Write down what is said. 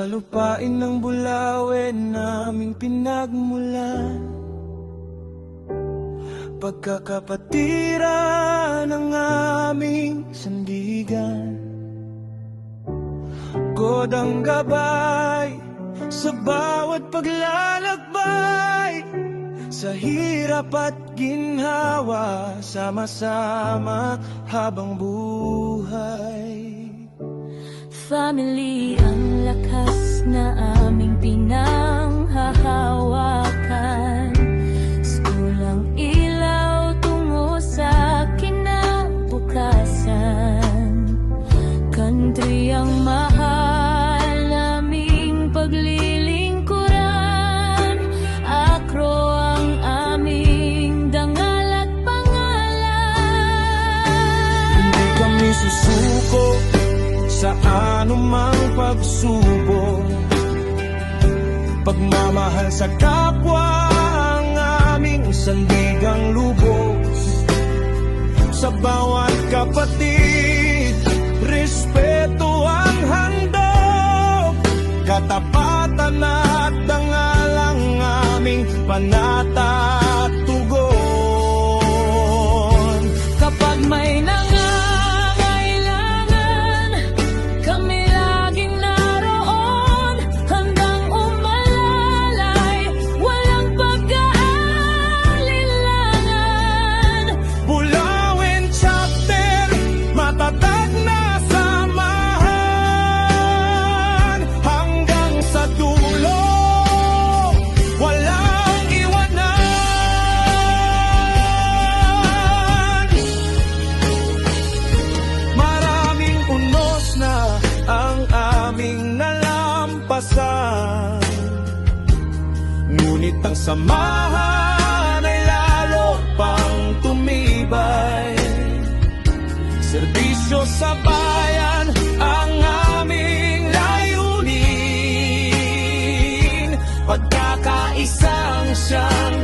Sa lupain ng Bulawin naming pinagmulan, pagkakapatiran ng aming sandigan. Kodang gabay sa bawat paglalakbay, sa hirap at ginhawa, sama-sama habang buhay. Family ang lakas na aming pinanghahawakan. Skulang ilaw tungo sa kinabukasan. Country ang mahal naming paglilingkuran. Akro ang aming dangal at pangalan. Hindi kami susuko sa anumang pagsubok. Pagmamahal sa kapwa ang aming sandigang lubos. Sa bawat kapatid, respeto ang handog. Katapatan at dangal ang aming panatatugon. Kapag may ngunit ang samahan ay lalo pang tumibay. Serbisyo sa bayan ang aming layunin, pagkakaisang siyang